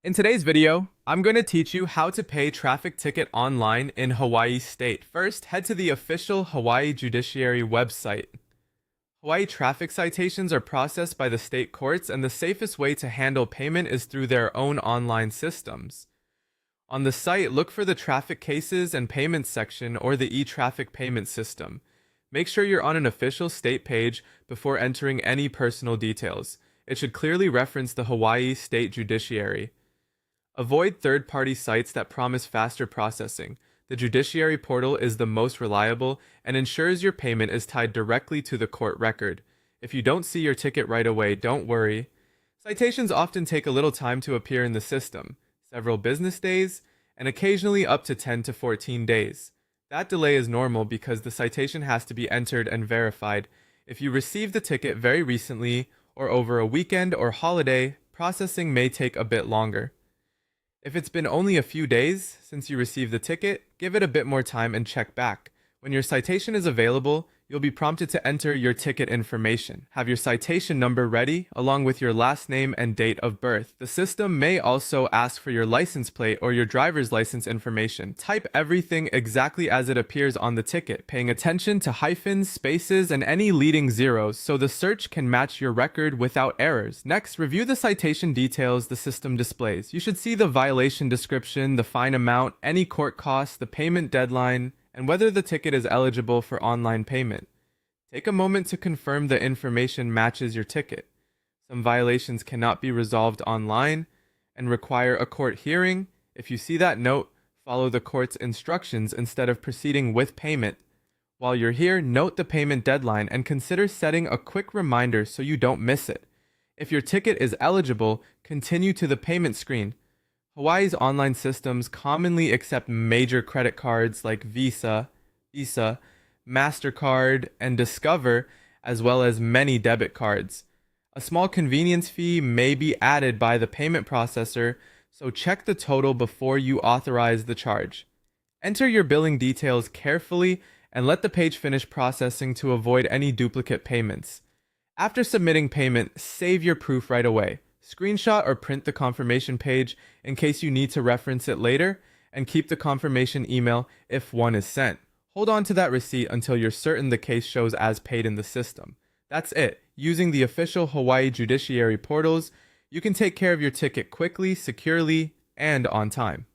In today's video, I'm going to teach you how to pay traffic ticket online in Hawaii State. First, head to the official Hawaii Judiciary website. Hawaii traffic citations are processed by the state courts, and the safest way to handle payment is through their own online systems. On the site, look for the traffic cases and payments section or the e-traffic payment system. Make sure you're on an official state page before entering any personal details. It should clearly reference the Hawaii State Judiciary. Avoid third-party sites that promise faster processing. The Judiciary portal is the most reliable and ensures your payment is tied directly to the court record. If you don't see your ticket right away, don't worry. Citations often take a little time to appear in the system, several business days, and occasionally up to 10 to 14 days. That delay is normal because the citation has to be entered and verified. If you received the ticket very recently or over a weekend or holiday, processing may take a bit longer. If it's been only a few days since you received the ticket, give it a bit more time and check back. When your citation is available, you'll be prompted to enter your ticket information. Have your citation number ready, along with your last name and date of birth. The system may also ask for your license plate or your driver's license information. Type everything exactly as it appears on the ticket, paying attention to hyphens, spaces, and any leading zeros so the search can match your record without errors. Next, review the citation details the system displays. You should see the violation description, the fine amount, any court costs, the payment deadline, and whether the ticket is eligible for online payment. Take a moment to confirm the information matches your ticket. Some violations cannot be resolved online and require a court hearing. If you see that note, follow the court's instructions instead of proceeding with payment. While you're here, note the payment deadline and consider setting a quick reminder so you don't miss it. If your ticket is eligible, continue to the payment screen. Hawaii's online systems commonly accept major credit cards like Visa, MasterCard, and Discover, as well as many debit cards. A small convenience fee may be added by the payment processor, so check the total before you authorize the charge. Enter your billing details carefully and let the page finish processing to avoid any duplicate payments. After submitting payment, save your proof right away. Screenshot or print the confirmation page in case you need to reference it later, and keep the confirmation email if one is sent. Hold on to that receipt until you're certain the case shows as paid in the system. That's it. Using the official Hawaii Judiciary portals, you can take care of your ticket quickly, securely, and on time.